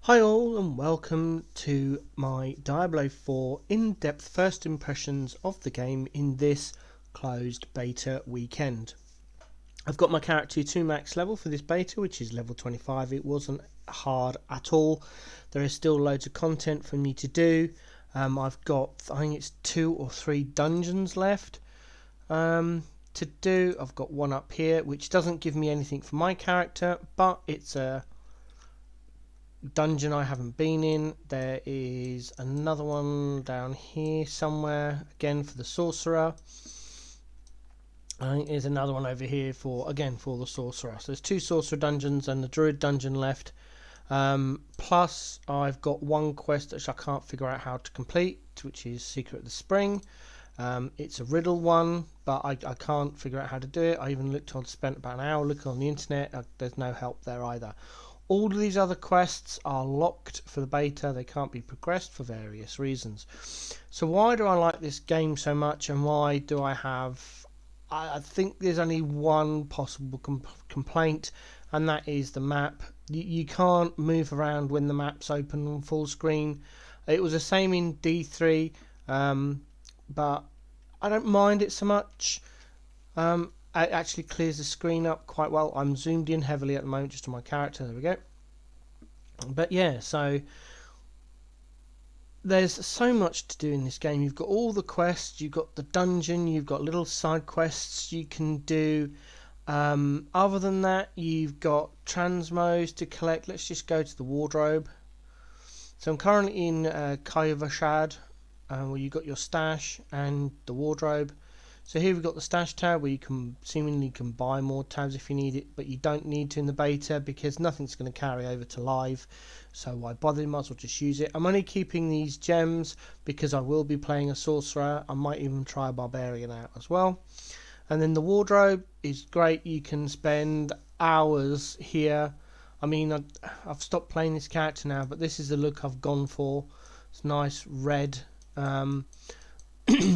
Hi all and welcome to my Diablo 4 in-depth first impressions of the game in this closed beta weekend. I've got my character to max level for this beta, which is level 25. It wasn't hard at all. There is still loads of content for me to do. I've got, I think it's 2 or 3 dungeons left to do. I've got one up here which doesn't give me anything for my character, but it's a dungeon I haven't been in. There is another one down here somewhere, again for the sorcerer. I think there's another one over here for the sorcerer. So there's 2 sorcerer dungeons and the druid dungeon left. Plus I've got one quest which I can't figure out how to complete, which is Secret of the Spring. It's a riddle one, but I can't figure out how to do it. I even spent about an hour looking on the internet. There's no help there either. All of these other quests are locked for the beta. They can't be progressed for various reasons. So why do I like this game so much, and why do I have... I think there's only one possible complaint, and that is the map. You can't move around when the map's open on full screen. It was the same in D3, but I don't mind it so much. It actually clears the screen up quite well. I'm zoomed in heavily at the moment just on my character. There we go. But yeah, so there's so much to do in this game. You've got all the quests, you've got the dungeon, you've got little side quests you can do. Other than that, you've got transmos to collect. Let's just go to the wardrobe. So I'm currently in Kayavashad, where you've got your stash and the wardrobe. So here we've got the stash tab where you can seemingly buy more tabs if you need it, but you don't need to in the beta because nothing's going to carry over to live. So why bother? Might as well just use it. I'm only keeping these gems because I will be playing a sorcerer. I might even try a barbarian out as well. And then the wardrobe is great. You can spend hours here. I mean, I've stopped playing this character now, but this is the look I've gone for. It's nice red.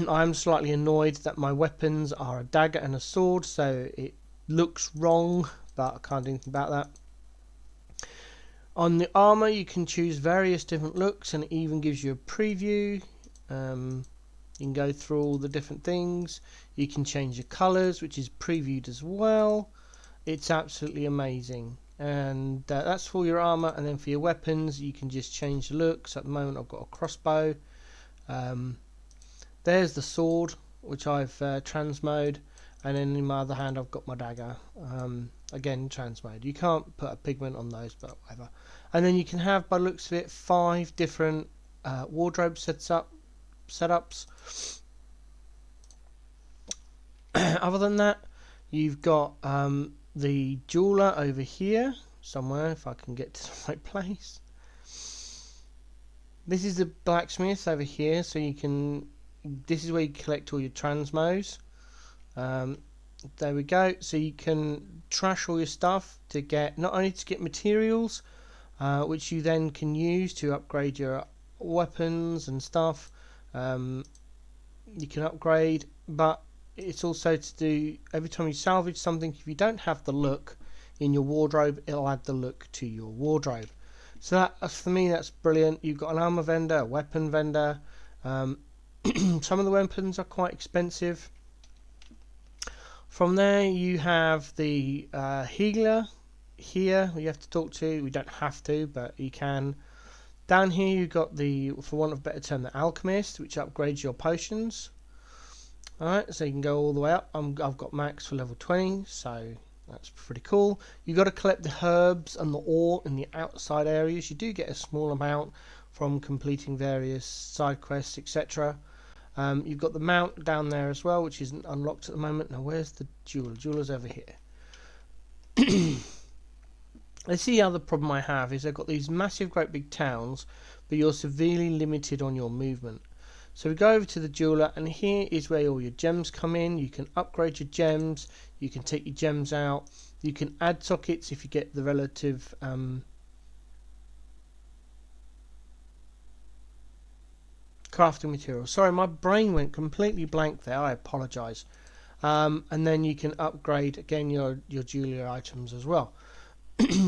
I'm slightly annoyed that my weapons are a dagger and a sword, so it looks wrong, but I can't do anything about that. On the armour you can choose various different looks, and it even gives you a preview. You can go through all the different things. You can change the colours, which is previewed as well. It's absolutely amazing. And that's for your armour, and then for your weapons you can just change the looks. At the moment I've got a crossbow. There's the sword, which I've transmode, and then in my other hand I've got my dagger, again transmode. You can't put a pigment on those, but whatever. And then you can have, by the looks of it, 5 different wardrobe setups. Other than that, you've got the jeweler over here somewhere, if I can get to the right place. This is the blacksmith over here, so you can... This is where you collect all your transmos. There we go. So you can trash all your stuff to get, not only to get materials, which you then can use to upgrade your weapons and stuff. You can upgrade, but it's also to do, every time you salvage something, if you don't have the look in your wardrobe, it'll add the look to your wardrobe. So that, for me, that's brilliant. You've got an armor vendor, a weapon vendor. Some of the weapons are quite expensive. From there you have the healer here you have to talk to. We don't have to, but you can. Down here you've got the, for want of a better term, the alchemist, which upgrades your potions. Alright, so you can go all the way up. I've got max for level 20, so that's pretty cool. You've got to collect the herbs and the ore in the outside areas. You do get a small amount from completing various side quests, etc. You've got the mount down there as well, which isn't unlocked at the moment. Now where's the jeweler? Jeweler's over here. Let's see, the other problem I have is I've got these massive great big towns, but you're severely limited on your movement. So we go over to the jeweler, and here is where all your gems come in. You can upgrade your gems, you can take your gems out, you can add sockets if you get the relative crafting material. Sorry, my brain went completely blank there, I apologise. And then you can upgrade again your jewellery items as well.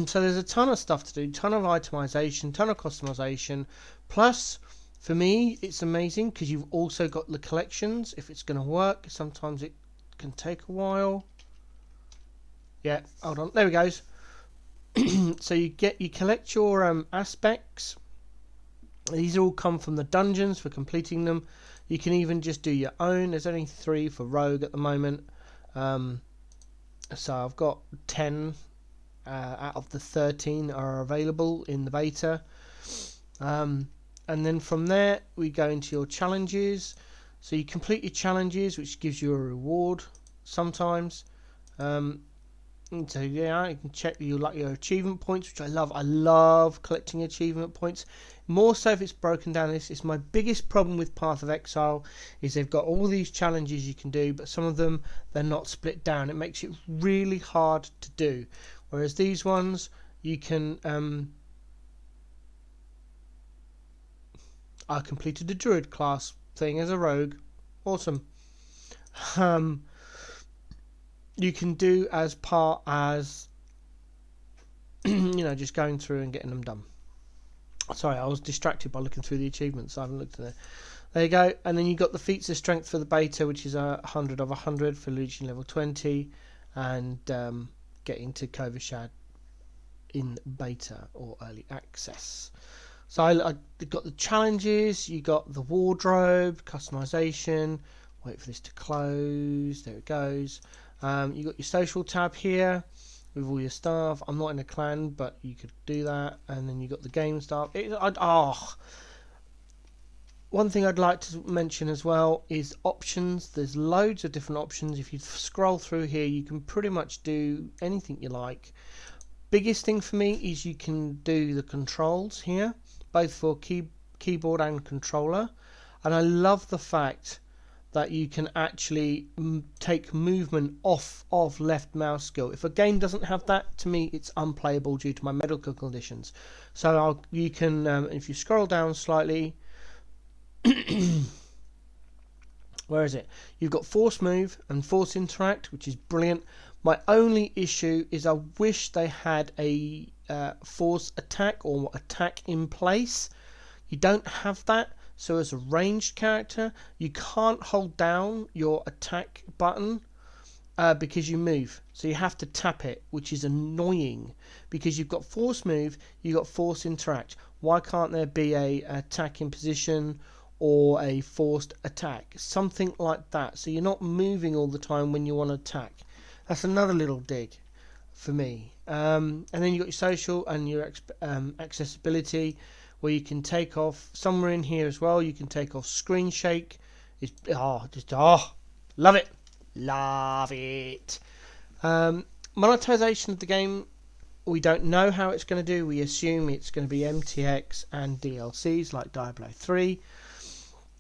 So there's a ton of stuff to do, ton of itemization, ton of customization. Plus, for me, it's amazing because you've also got the collections. If it's going to work, sometimes it can take a while. Yeah, hold on. There we go. So you collect your aspects. These all come from the dungeons for completing them. You can even just do your own. There's only 3 for Rogue at the moment. So I've got 10 out of the 13 are available in the beta. And then from there we go into your challenges. So you complete your challenges, which gives you a reward sometimes. So yeah, you can check your achievement points, which I love. I love collecting achievement points. More so if it's broken down. This is my biggest problem with Path of Exile, is they've got all these challenges you can do, but some of them they're not split down. It makes it really hard to do. Whereas these ones you can. I completed the Druid class thing as a rogue. Awesome. You can do as part as just going through and getting them done. Sorry, I was distracted by looking through the achievements. So I haven't looked at it. There you go. And then you got the feats of strength for the beta, which is 100 of 100 for reaching level 20, and getting to Kovashad in beta or early access. So I got the challenges. You got the wardrobe customization. Wait for this to close. There it goes. You got your social tab here with all your stuff. I'm not in a clan, but you could do that. And then you got the game stuff. One thing I'd like to mention as well is options. There's loads of different options. If you scroll through here, you can pretty much do anything you like. Biggest thing for me is you can do the controls here, both for keyboard and controller. And I love the fact that you can actually take movement off of left mouse skill. If a game doesn't have that, to me it's unplayable due to my medical conditions. So you can, if you scroll down slightly, where is it? You've got force move and force interact, which is brilliant. My only issue is I wish they had a force attack or attack in place. You don't have that. So as a ranged character, you can't hold down your attack button because you move. So you have to tap it, which is annoying because you've got force move, you've got force interact. Why can't there be a attack in position or a forced attack? Something like that. So you're not moving all the time when you want to attack. That's another little dig for me. And then you've got your social and your accessibility, where you can take off somewhere in here as well. You can take off screen shake. Love it. Monetization of the game, we don't know how it's going to do. We assume it's going to be MTX and DLCs like Diablo 3,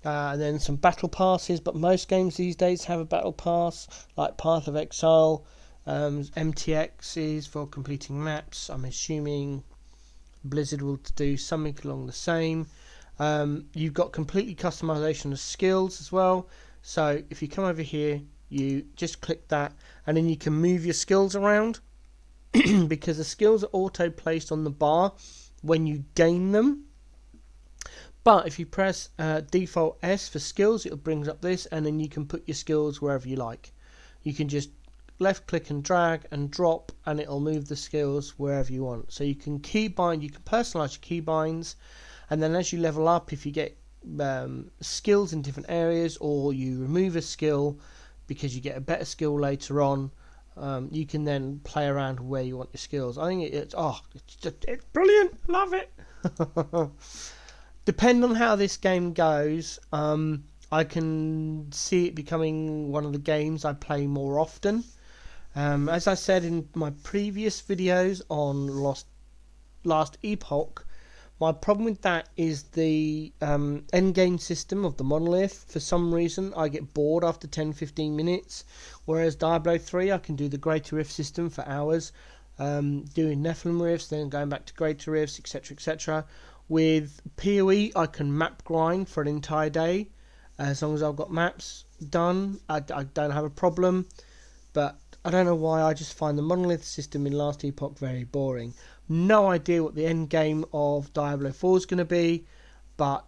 and then some battle passes. But most games these days have a battle pass, like Path of Exile. MTX is for completing maps. I'm assuming Blizzard will do something along the same. You've got completely customization of skills as well. So if you come over here, you just click that, and then you can move your skills around because the skills are auto placed on the bar when you gain them. But if you press default S for skills, it brings up this, and then you can put your skills wherever you like. You can just left click and drag and drop, and it'll move the skills wherever you want. So you can keybind, you can personalize your keybinds, and then as you level up, if you get skills in different areas, or you remove a skill because you get a better skill later on, you can then play around where you want your skills. I think it's brilliant. Love it. Depending on how this game goes, I can see it becoming one of the games I play more often. As I said in my previous videos on Last Epoch, my problem with that is the endgame system of the monolith. For some reason, I get bored after 10-15 minutes, whereas Diablo 3, I can do the Greater Rift system for hours, doing Nephilim Rifts, then going back to Greater Rifts, etc., etc. With PoE, I can map grind for an entire day. As long as I've got maps done, I don't have a problem. But I don't know why, I just find the monolith system in Last Epoch very boring. No idea what the end game of Diablo 4 is going to be, but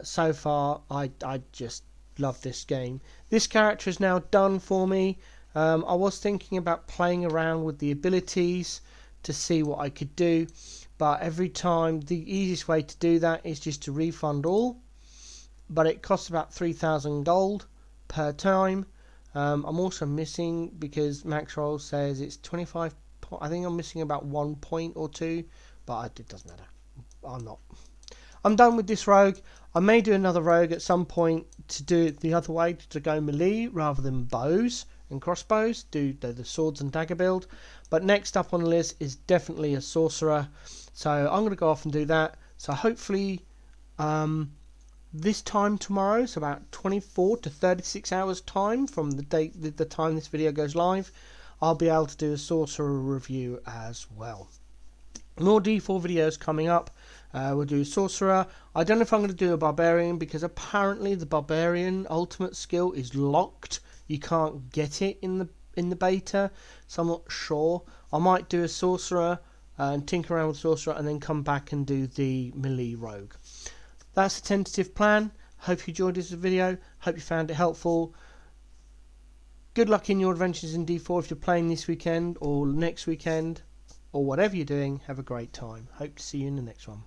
so far I just love this game. This character is now done for me. I was thinking about playing around with the abilities to see what I could do, but every time the easiest way to do that is just to refund all, but it costs about 3,000 gold per time. I'm also missing, because Maxroll says it's 25. I think I'm missing about 1 point or 2, but it doesn't matter. I'm done with this rogue. I may do another rogue at some point to do it the other way, to go melee rather than bows and crossbows, do the swords and dagger build. But next up on the list is definitely a sorcerer, so I'm going to go off and do that. So hopefully this time tomorrow, so about 24 to 36 hours time from the time this video goes live, I'll be able to do a sorcerer review as well. More D4 videos coming up. We'll do sorcerer. I don't know if I'm going to do a barbarian, because apparently the barbarian ultimate skill is locked. You can't get it in the beta, so I'm not sure. I might do a sorcerer and tinker around with sorcerer, and then come back and do the melee rogue. That's a tentative plan. Hope you enjoyed this video. Hope you found it helpful. Good luck in your adventures in D4 if you're playing this weekend or next weekend, or whatever you're doing. Have a great time. Hope to see you in the next one.